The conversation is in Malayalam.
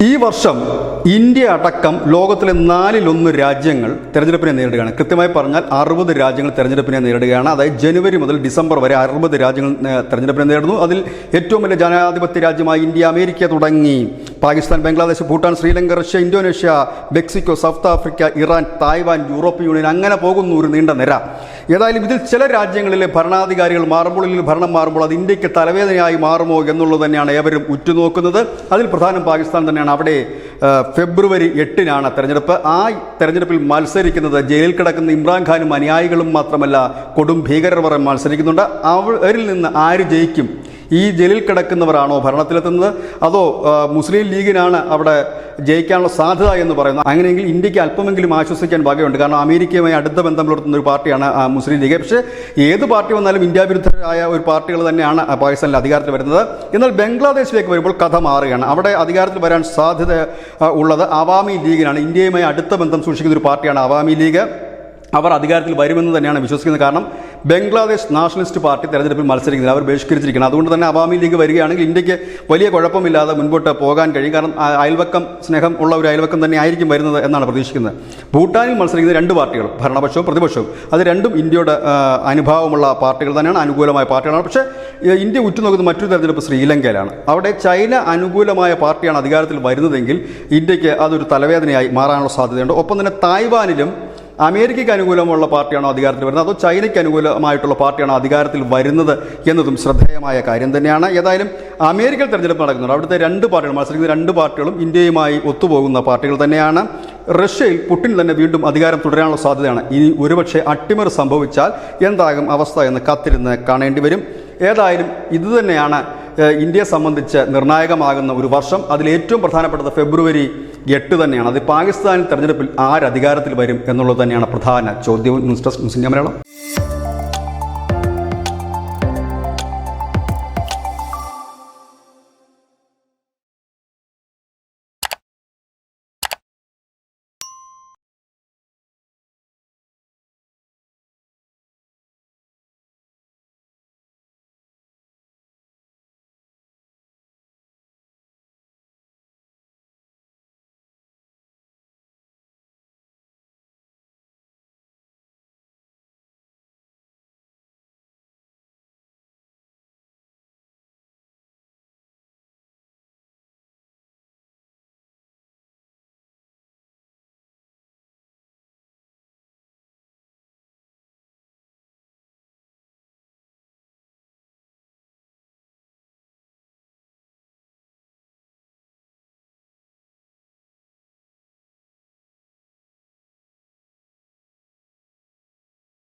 ഈ വർഷം ഇന്ത്യ അടക്കം ലോകത്തിലെ 4-1 രാജ്യങ്ങൾ തെരഞ്ഞെടുപ്പിനെ നേരിടുകയാണ്. കൃത്യമായി പറഞ്ഞാൽ 60 രാജ്യങ്ങൾ തെരഞ്ഞെടുപ്പിനെ നേരിടുകയാണ്. അതായത് ജനുവരി മുതൽ ഡിസംബർ വരെ 60 രാജ്യങ്ങൾ തെരഞ്ഞെടുപ്പിനെ നേരിടുന്നു. അതിൽ ഏറ്റവും വലിയ ജനാധിപത്യ രാജ്യമായി ഇന്ത്യ, അമേരിക്ക തുടങ്ങി Pakistan, Bangladesh, Bhutan, Sri Lanka, Russia, Indonesia, Mexico, south Africa, Iran, Taiwan, European union, അങ്ങനെ പോകുന്നു ഒരു നീണ്ട നിര. ഏതായാലും ഇതിൽ ചില രാജ്യങ്ങളിലെ ഭരണാധികാരികൾ മാറുമ്പോൾ, ഭരണം മാറുമ്പോൾ അത് ഇന്ത്യക്ക് തലവേദനയായി മാറുമോ എന്നുള്ളത് തന്നെയാണ് ഏവരും ഉറ്റുനോക്കുന്നത്. അതിൽ പ്രധാനം പാകിസ്ഥാൻ തന്നെയാണ്. അവിടെ ഫെബ്രുവരി 8-നാണ് തെരഞ്ഞെടുപ്പ്. ആ തെരഞ്ഞെടുപ്പിൽ മത്സരിക്കുന്നത് ജയിലിൽ കിടക്കുന്ന ഇമ്രാൻഖാനും അനുയായികളും മാത്രമല്ല, കൊടും ഭീകരർ വരെ മത്സരിക്കുന്നുണ്ട്. അവരിൽ നിന്ന് ആര് ജയിക്കും? ഈ ജയിലിൽ കിടക്കുന്നവരാണോ ഭരണത്തിലെത്തുന്നത്, അതോ മുസ്ലിം ലീഗിനാണ് അവിടെ ജയിക്കാനുള്ള സാധ്യത എന്ന് പറയുന്നത്? അങ്ങനെയെങ്കിൽ ഇന്ത്യക്ക് അല്പമെങ്കിലും ആശ്വസിക്കാൻ വകയുണ്ട്. കാരണം അമേരിക്കയുമായി അടുത്ത ബന്ധം പുലർത്തുന്ന ഒരു പാർട്ടിയാണ് മുസ്ലിം ലീഗ്. പക്ഷേ ഏത് പാർട്ടി വന്നാലും ഇന്ത്യ വിരുദ്ധരായ ഒരു പാർട്ടികൾ തന്നെയാണ് പാകിസ്ഥാനിൽ അധികാരത്തിൽ വരുന്നത്. എന്നാൽ ബംഗ്ലാദേശിലേക്ക് വരുമ്പോൾ കഥ മാറുകയാണ്. അവിടെ അധികാരത്തിൽ വരാൻ സാധ്യത ഉള്ളത് അവാമി ലീഗിനാണ്. ഇന്ത്യയുമായി അടുത്ത ബന്ധം സൂക്ഷിക്കുന്ന ഒരു പാർട്ടിയാണ് അവാമി ലീഗ്. അവർ അധികാരത്തിൽ വരുമെന്ന് തന്നെയാണ് വിശ്വസിക്കുന്നത്. കാരണം ബംഗ്ലാദേശ് നാഷണലിസ്റ്റ് പാർട്ടി തെരഞ്ഞെടുപ്പിൽ മത്സരിക്കുന്നത് അവർ ബഹിഷ്കരിച്ചിരിക്കണം. അതുകൊണ്ട് തന്നെ അവാമി ലീഗ് വരികയാണെങ്കിൽ ഇന്ത്യക്ക് വലിയ കുഴപ്പമില്ലാതെ മുൻപോട്ട് പോകാൻ കഴിയും. കാരണം അയൽവക്കം, സ്നേഹം ഉള്ള ഒരു അയൽവക്കം തന്നെ ആയിരിക്കും വരുന്നത് എന്നാണ് പ്രതീക്ഷിക്കുന്നത്. ഭൂട്ടാനിൽ മത്സരിക്കുന്ന 2 പാർട്ടികൾ, ഭരണപക്ഷവും പ്രതിപക്ഷവും, അത് രണ്ടും ഇന്ത്യയുടെ അനുഭാവമുള്ള പാർട്ടികൾ തന്നെയാണ്, അനുകൂലമായ പാർട്ടികളാണ്. പക്ഷേ ഇന്ത്യ ഉറ്റുനോക്കുന്ന മറ്റൊരു തെരഞ്ഞെടുപ്പ് ശ്രീലങ്കയിലാണ്. അവിടെ ചൈന അനുകൂലമായ പാർട്ടിയാണ് അധികാരത്തിൽ വരുന്നതെങ്കിൽ ഇന്ത്യക്ക് അതൊരു തലവേദനയായി മാറാനുള്ള സാധ്യതയുണ്ട്. ഒപ്പം തന്നെ തായ്വാനിലും അമേരിക്കയ്ക്ക് അനുകൂലമുള്ള പാർട്ടിയാണോ അധികാരത്തിൽ വരുന്നത്, അതോ ചൈനയ്ക്ക് അനുകൂലമായിട്ടുള്ള പാർട്ടിയാണോ അധികാരത്തിൽ വരുന്നത് എന്നതും ശ്രദ്ധേയമായ കാര്യം തന്നെയാണ്. ഏതായാലും അമേരിക്കയിൽ തെരഞ്ഞെടുപ്പ് നടക്കുന്നുണ്ട്. അവിടുത്തെ 2 പാർട്ടികൾ മത്സരിക്കുന്ന 2 പാർട്ടികളും ഇന്ത്യയുമായി ഒത്തുപോകുന്ന പാർട്ടികൾ തന്നെയാണ്. റഷ്യയിൽ പുടിൻ തന്നെ വീണ്ടും അധികാരം തുടരാനുള്ള സാധ്യതയാണ്. ഇനി ഒരുപക്ഷെ അട്ടിമറി സംഭവിച്ചാൽ എന്താകും അവസ്ഥ എന്ന് കാത്തിരുന്ന് കാണേണ്ടി വരും. ഏതായാലും ഇതുതന്നെയാണ് ഇന്ത്യയെ സംബന്ധിച്ച് നിർണായകമാകുന്ന ഒരു വർഷം. അതിലേറ്റവും പ്രധാനപ്പെട്ടത് ഫെബ്രുവരി 8 തന്നെയാണ്. അത് പാകിസ്ഥാനിൽ തെരഞ്ഞെടുപ്പിൽ ആര് അധികാരത്തിൽ വരും എന്നുള്ളത് തന്നെയാണ് പ്രധാന ചോദ്യവും. News desk, news India Malayalam.